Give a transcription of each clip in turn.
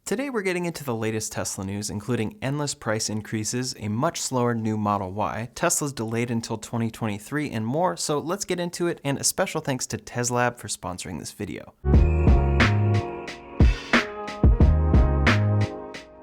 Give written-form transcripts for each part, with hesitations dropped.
Today we're getting into the latest Tesla news, including endless price increases, a much slower new Model Y, Tesla's delayed until 2023, and more, so let's get into it, and a special thanks to Tezlab for sponsoring this video.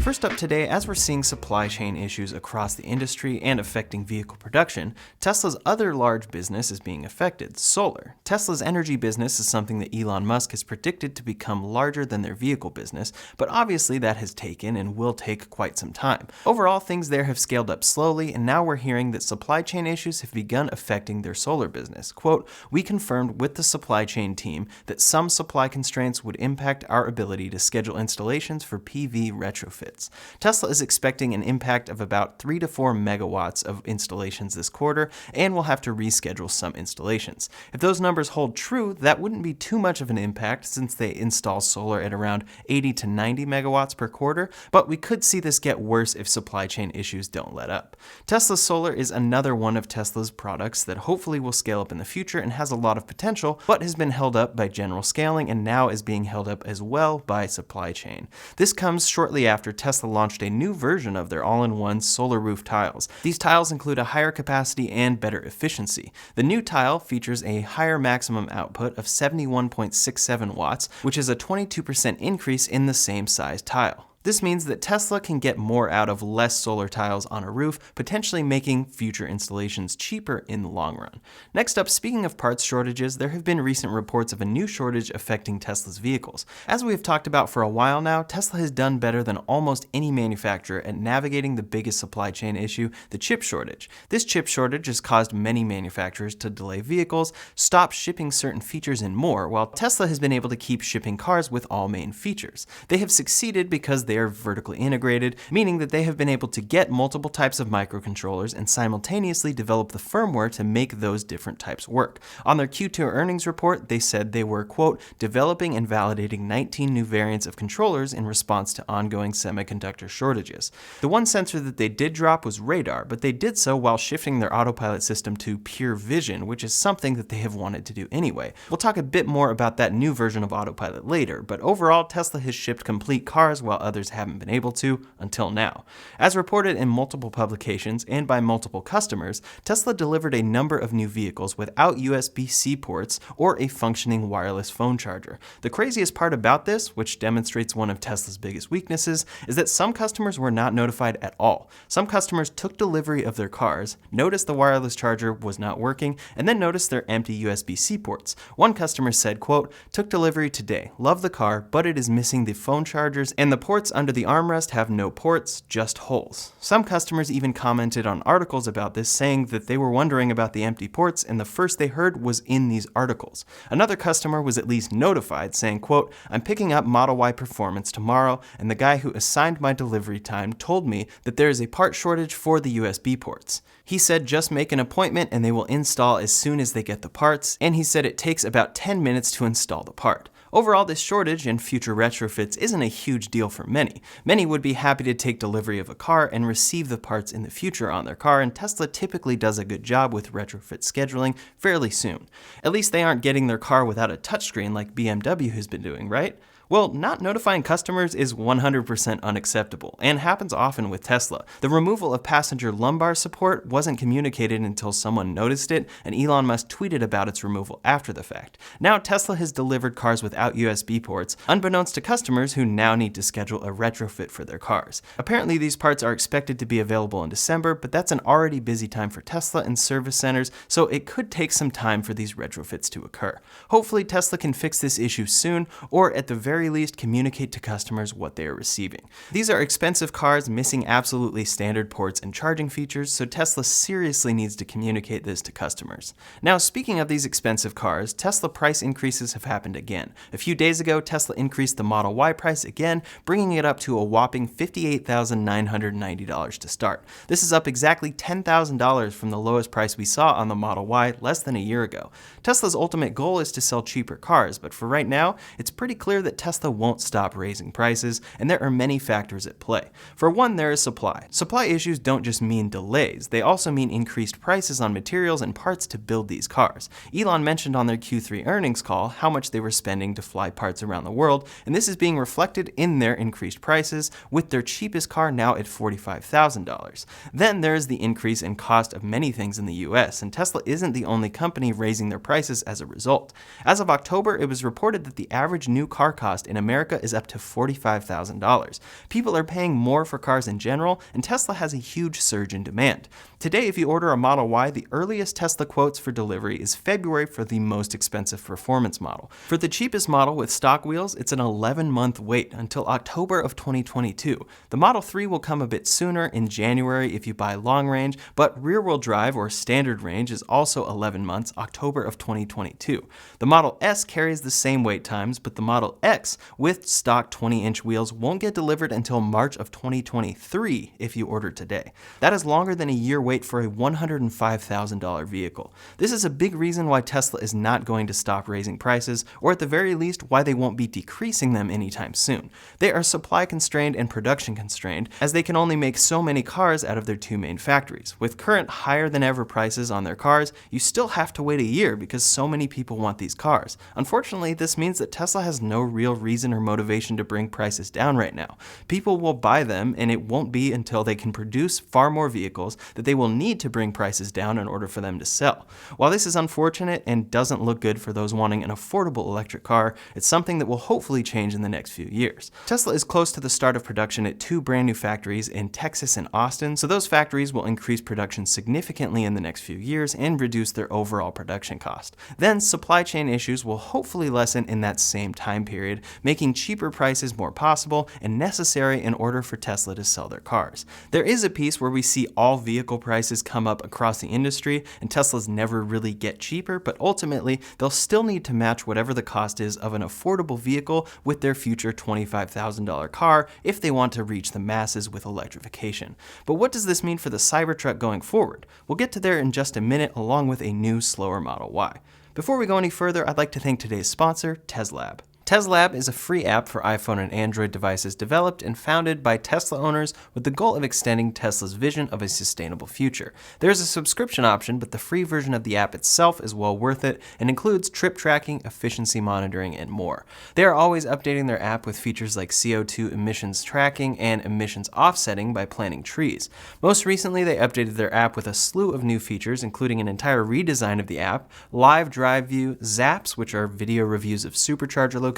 First up today, as we're seeing supply chain issues across the industry and affecting vehicle production, Tesla's other large business is being affected, solar. Tesla's energy business is something that Elon Musk has predicted to become larger than their vehicle business, but obviously that has taken and will take quite some time. Overall, things there have scaled up slowly, and now we're hearing that supply chain issues have begun affecting their solar business. Quote, "We confirmed with the supply chain team that some supply constraints would impact our ability to schedule installations for PV retrofits. Tesla is expecting an impact of about 3 to 4 megawatts of installations this quarter, and will have to reschedule some installations. If those numbers hold true, that wouldn't be too much of an impact since they install solar at around 80 to 90 megawatts per quarter, but we could see this get worse if supply chain issues don't let up." Tesla Solar is another one of Tesla's products that hopefully will scale up in the future and has a lot of potential, but has been held up by general scaling and now is being held up as well by supply chain. This comes shortly after Tesla launched a new version of their all-in-one solar roof tiles. These tiles include a higher capacity and better efficiency. The new tile features a higher maximum output of 71.67 watts, which is a 22% increase in the same size tile. This means that Tesla can get more out of less solar tiles on a roof, potentially making future installations cheaper in the long run. Next up, speaking of parts shortages, there have been recent reports of a new shortage affecting Tesla's vehicles. As we have talked about for a while now, Tesla has done better than almost any manufacturer at navigating the biggest supply chain issue, the chip shortage. This chip shortage has caused many manufacturers to delay vehicles, stop shipping certain features, and more, while Tesla has been able to keep shipping cars with all main features. They have succeeded because they are vertically integrated, meaning that they have been able to get multiple types of microcontrollers and simultaneously develop the firmware to make those different types work. On their Q2 earnings report, they said they were, quote, "developing and validating 19 new variants of controllers in response to ongoing semiconductor shortages." The one sensor that they did drop was radar, but they did so while shifting their autopilot system to pure vision, which is something that they have wanted to do anyway. We'll talk a bit more about that new version of autopilot later, but overall, Tesla has shipped complete cars while others haven't been able to until now. As reported in multiple publications and by multiple customers, Tesla delivered a number of new vehicles without USB-C ports or a functioning wireless phone charger. The craziest part about this, which demonstrates one of Tesla's biggest weaknesses, is that some customers were not notified at all. Some customers took delivery of their cars, noticed the wireless charger was not working, and then noticed their empty USB-C ports. One customer said, quote, "took delivery today, love the car, but it is missing the phone chargers and the ports under the armrest have no ports, just holes." Some customers even commented on articles about this, saying that they were wondering about the empty ports and the first they heard was in these articles. Another customer was at least notified, saying, quote, "I'm picking up Model Y Performance tomorrow, and the guy who assigned my delivery time told me that there is a part shortage for the USB ports. He said just make an appointment and they will install as soon as they get the parts, and he said it takes about 10 minutes to install the part." Overall, this shortage and future retrofits isn't a huge deal for many. Many would be happy to take delivery of a car and receive the parts in the future on their car, and Tesla typically does a good job with retrofit scheduling fairly soon. At least they aren't getting their car without a touchscreen like BMW has been doing, right? Well, not notifying customers is 100% unacceptable, and happens often with Tesla. The removal of passenger lumbar support wasn't communicated until someone noticed it, and Elon Musk tweeted about its removal after the fact. Now Tesla has delivered cars without USB ports, unbeknownst to customers who now need to schedule a retrofit for their cars. Apparently these parts are expected to be available in December, but that's an already busy time for Tesla and service centers, so it could take some time for these retrofits to occur. Hopefully Tesla can fix this issue soon, or at the very least communicate to customers what they are receiving. These are expensive cars missing absolutely standard ports and charging features, so Tesla seriously needs to communicate this to customers. Now, speaking of these expensive cars, Tesla price increases have happened again. A few days ago, Tesla increased the Model Y price again, bringing it up to a whopping $58,990 to start. This is up exactly $10,000 from the lowest price we saw on the Model Y less than a year ago. Tesla's ultimate goal is to sell cheaper cars, but for right now, it's pretty clear that Tesla won't stop raising prices, and there are many factors at play. For one, there is supply. Supply issues don't just mean delays, they also mean increased prices on materials and parts to build these cars. Elon mentioned on their Q3 earnings call how much they were spending to fly parts around the world, and this is being reflected in their increased prices, with their cheapest car now at $45,000. Then there is the increase in cost of many things in the US, and Tesla isn't the only company raising their prices as a result. As of October, it was reported that the average new car cost in America is up to $45,000. People are paying more for cars in general, and Tesla has a huge surge in demand. Today, if you order a Model Y, the earliest Tesla quotes for delivery is February for the most expensive performance model. For the cheapest model with stock wheels, it's an 11-month wait until October of 2022. The Model 3 will come a bit sooner in January if you buy long range, but rear-wheel drive or standard range is also 11 months, October of 2022. The Model S carries the same wait times, but the Model X with stock 20-inch wheels won't get delivered until March of 2023 if you order today. That is longer than a year wait for a $105,000 vehicle. This is a big reason why Tesla is not going to stop raising prices, or at the very least why they won't be decreasing them anytime soon. They are supply constrained and production constrained, as they can only make so many cars out of their two main factories. With current higher than ever prices on their cars, you still have to wait a year because so many people want these cars. Unfortunately, this means that Tesla has no real reason or motivation to bring prices down right now. People will buy them, and it won't be until they can produce far more vehicles that they will need to bring prices down in order for them to sell. While this is unfortunate and doesn't look good for those wanting an affordable electric car, it's something that will hopefully change in the next few years. Tesla is close to the start of production at two brand new factories in Texas and Austin, so those factories will increase production significantly in the next few years and reduce their overall production cost. Then supply chain issues will hopefully lessen in that same time period, making cheaper prices more possible and necessary in order for Tesla to sell their cars. There is a piece where we see all vehicle prices come up across the industry, and Teslas never really get cheaper, but ultimately they'll still need to match whatever the cost is of an affordable vehicle with their future $25,000 car if they want to reach the masses with electrification. But what does this mean for the Cybertruck going forward? We'll get to there in just a minute, along with a new, slower Model Y. Before we go any further, I'd like to thank today's sponsor, Tezlab. Tezlab is a free app for iPhone and Android devices developed and founded by Tesla owners with the goal of extending Tesla's vision of a sustainable future. There is a subscription option, but the free version of the app itself is well worth it and includes trip tracking, efficiency monitoring, and more. They are always updating their app with features like CO2 emissions tracking and emissions offsetting by planting trees. Most recently, they updated their app with a slew of new features, including an entire redesign of the app, live drive view, zaps, which are video reviews of supercharger locations,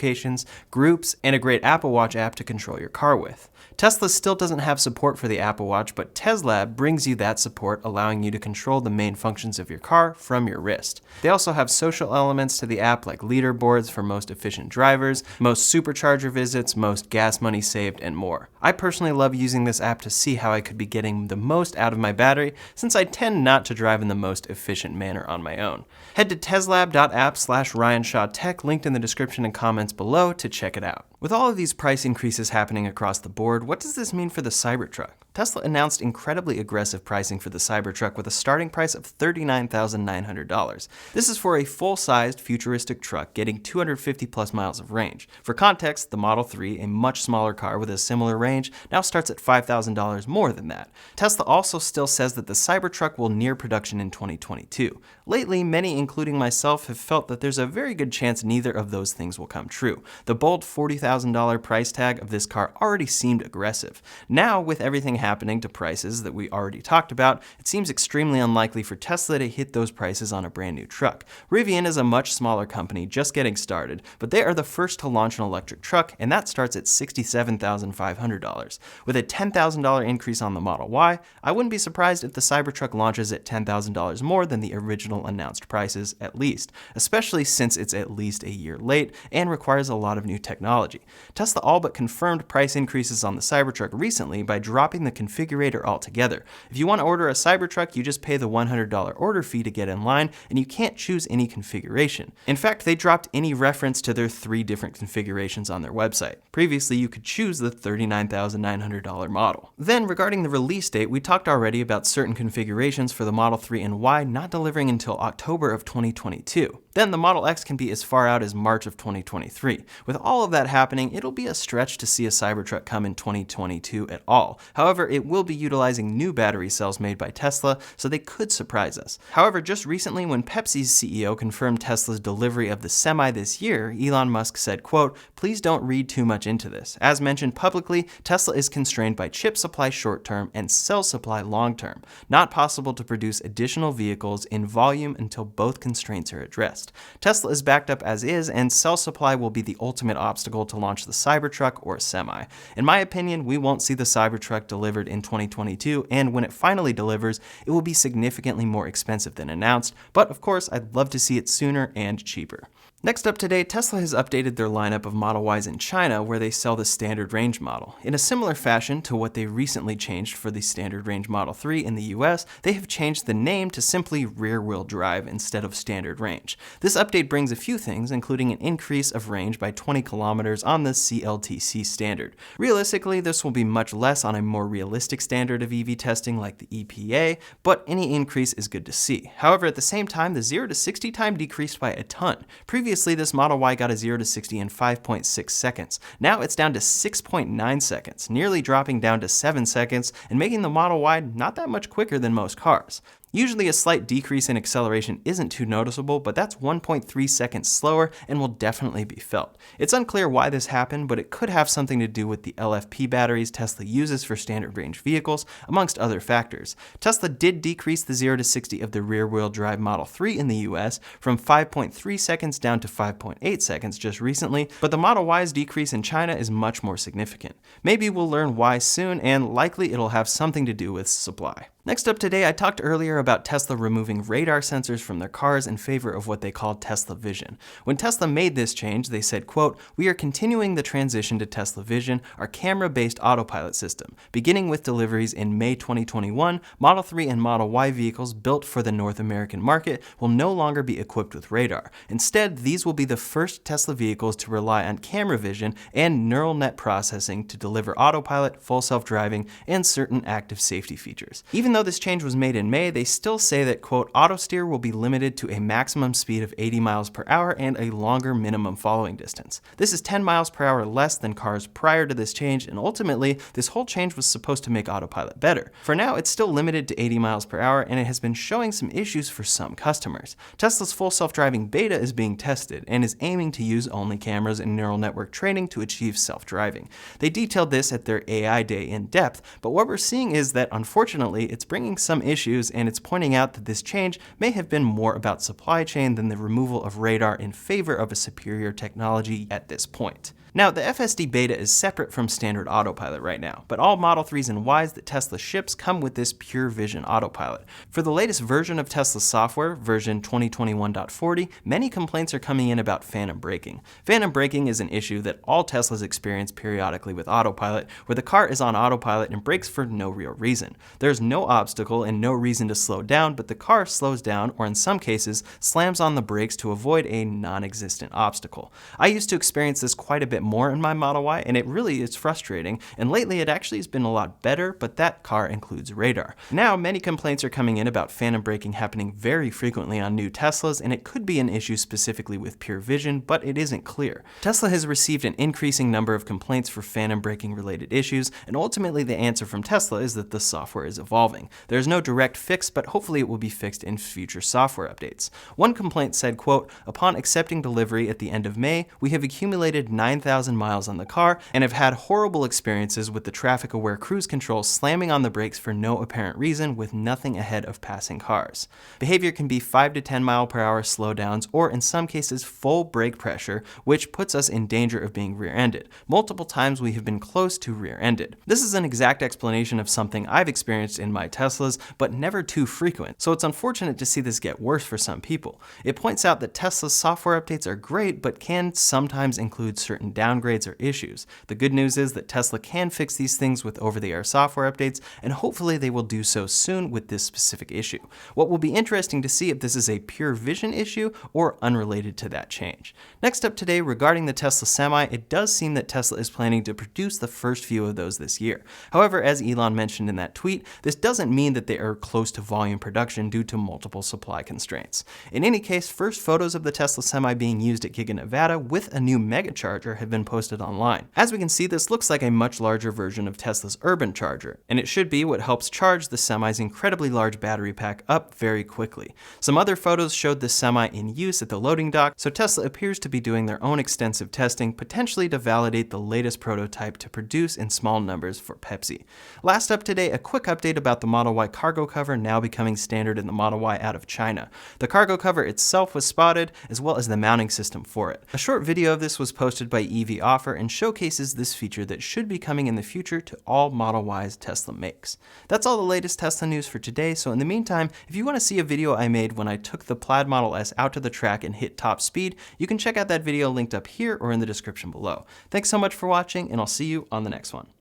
groups, and a great Apple Watch app to control your car with. Tesla still doesn't have support for the Apple Watch, but Tezlab brings you that support, allowing you to control the main functions of your car from your wrist. They also have social elements to the app like leaderboards for most efficient drivers, most supercharger visits, most gas money saved, and more. I personally love using this app to see how I could be getting the most out of my battery, since I tend not to drive in the most efficient manner on my own. Head to tezlab.app/RyanShawTech, linked in the description and comments below to check it out. With all of these price increases happening across the board, what does this mean for the Cybertruck? Tesla announced incredibly aggressive pricing for the Cybertruck with a starting price of $39,900. This is for a full-sized futuristic truck getting 250 plus miles of range. For context, the Model 3, a much smaller car with a similar range, now starts at $5,000 more than that. Tesla also still says that the Cybertruck will near production in 2022. Lately, many, including myself, have felt that there's a very good chance neither of those things will come true. The bold $40,000 price tag of this car already seemed aggressive. Now, with everything happening to prices that we already talked about, it seems extremely unlikely for Tesla to hit those prices on a brand new truck. Rivian is a much smaller company just getting started, but they are the first to launch an electric truck, and that starts at $67,500. With a $10,000 increase on the Model Y, I wouldn't be surprised if the Cybertruck launches at $10,000 more than the original announced prices, at least, especially since it's at least a year late and requires a lot of new technology. Tesla all but confirmed price increases on the Cybertruck recently by dropping the configurator altogether. If you want to order a Cybertruck, you just pay the $100 order fee to get in line, and you can't choose any configuration. In fact, they dropped any reference to their 3 different configurations on their website. Previously, you could choose the $39,900 model. Then, regarding the release date, we talked already about certain configurations for the Model 3 and Y not delivering until October of 2022. Then the Model X can be as far out as March of 2023. With all of that happening, it'll be a stretch to see a Cybertruck come in 2022 at all. However, it will be utilizing new battery cells made by Tesla, so they could surprise us. However, just recently when Pepsi's CEO confirmed Tesla's delivery of the Semi this year, Elon Musk said, quote, "Please don't read too much into this. As mentioned publicly, Tesla is constrained by chip supply short-term and cell supply long-term. Not possible to produce additional vehicles in volume until both constraints are addressed. Tesla is backed up as is, and cell supply will be the ultimate obstacle to launch the Cybertruck or Semi. In my opinion, we won't see the Cybertruck delivered in 2022, and when it finally delivers, it will be significantly more expensive than announced, but of course, I'd love to see it sooner and cheaper." Next up today, Tesla has updated their lineup of Model Ys in China, where they sell the standard range model. In a similar fashion to what they recently changed for the standard range Model 3 in the US, they have changed the name to simply rear-wheel drive instead of standard range. This update brings a few things, including an increase of range by 20 kilometers on the CLTC standard. Realistically, this will be much less on a more realistic standard of EV testing like the EPA, but any increase is good to see. However, at the same time, the 0 to 60 time decreased by a ton. Previously, this Model Y got a 0 to 60 in 5.6 seconds. Now it's down to 6.9 seconds, nearly dropping down to 7 seconds and making the Model Y not that much quicker than most cars. Usually a slight decrease in acceleration isn't too noticeable, but that's 1.3 seconds slower and will definitely be felt. It's unclear why this happened, but it could have something to do with the LFP batteries Tesla uses for standard range vehicles, amongst other factors. Tesla did decrease the 0 to 60 of the rear-wheel drive Model 3 in the US from 5.3 seconds down to 5.8 seconds just recently, but the Model Y's decrease in China is much more significant. Maybe we'll learn why soon, and likely it'll have something to do with supply. Next up today, I talked earlier about Tesla removing radar sensors from their cars in favor of what they called Tesla Vision. When Tesla made this change, they said, quote, "We are continuing the transition to Tesla Vision, our camera-based autopilot system. Beginning with deliveries in May 2021, Model 3 and Model Y vehicles built for the North American market will no longer be equipped with radar. Instead, these will be the first Tesla vehicles to rely on camera vision and neural net processing to deliver autopilot, full self-driving, and certain active safety features." Even though this change was made in May, they still say that, quote, "Auto steer will be limited to a maximum speed of 80 miles per hour and a longer minimum following distance. This is 10 miles per hour less than cars prior to this change, and ultimately, this whole change was supposed to make autopilot better. For now, it's still limited to 80 miles per hour, and it has been showing some issues for some customers. Tesla's full self-driving beta is being tested and is aiming to use only cameras and neural network training to achieve self-driving. They detailed this at their AI Day in depth, but what we're seeing is that, unfortunately, it's bringing some issues, and it's pointing out that this change may have been more about supply chain than the removal of radar in favor of a superior technology at this point. Now, the FSD beta is separate from standard autopilot right now, but all Model 3s and Ys that Tesla ships come with this pure vision autopilot. For the latest version of Tesla's software, version 2021.40, many complaints are coming in about phantom braking. Phantom braking is an issue that all Teslas experience periodically with autopilot, where the car is on autopilot and brakes for no real reason. There's no obstacle and no reason to slow down, but the car slows down, or in some cases, slams on the brakes to avoid a non-existent obstacle. I used to experience this quite a bit more in my Model Y, and it really is frustrating, and lately it actually has been a lot better, but that car includes radar. Now, many complaints are coming in about phantom braking happening very frequently on new Teslas, and it could be an issue specifically with pure vision, but it isn't clear. Tesla has received an increasing number of complaints for phantom braking related issues, and ultimately the answer from Tesla is that the software is evolving. There's no direct fix, but hopefully it will be fixed in future software updates. One complaint said, quote, "Upon accepting delivery at the end of May, we have accumulated 9,000 miles on the car and have had horrible experiences with the traffic-aware cruise control slamming on the brakes for no apparent reason with nothing ahead of passing cars. Behavior can be 5 to 10 mile per hour slowdowns or in some cases full brake pressure, which puts us in danger of being rear-ended. Multiple times we have been close to rear-ended." This is an exact explanation of something I've experienced in my Teslas, but never too frequent, so it's unfortunate to see this get worse for some people. It points out that Tesla's software updates are great, but can sometimes include certain downgrades or issues. The good news is that Tesla can fix these things with over-the-air software updates, and hopefully they will do so soon with this specific issue. What will be interesting to see if this is a pure vision issue or unrelated to that change. Next up today, regarding the Tesla Semi, it does seem that Tesla is planning to produce the first few of those this year. However, as Elon mentioned in that tweet, this doesn't mean that they are close to volume production due to multiple supply constraints. In any case, first photos of the Tesla Semi being used at Giga Nevada with a new megacharger have been posted online. As we can see, this looks like a much larger version of Tesla's urban charger, and it should be what helps charge the Semi's incredibly large battery pack up very quickly. Some other photos showed the Semi in use at the loading dock, so Tesla appears to be doing their own extensive testing, potentially to validate the latest prototype to produce in small numbers for Pepsi. Last up today, a quick update about the Model Y cargo cover now becoming standard in the Model Y out of China. The cargo cover itself was spotted, as well as the mounting system for it. A short video of this was posted by EV Offer and showcases this feature that should be coming in the future to all Model Ys Tesla makes. That's all the latest Tesla news for today, so in the meantime, if you want to see a video I made when I took the Plaid Model S out to the track and hit top speed, you can check out that video linked up here or in the description below. Thanks so much for watching, and I'll see you on the next one.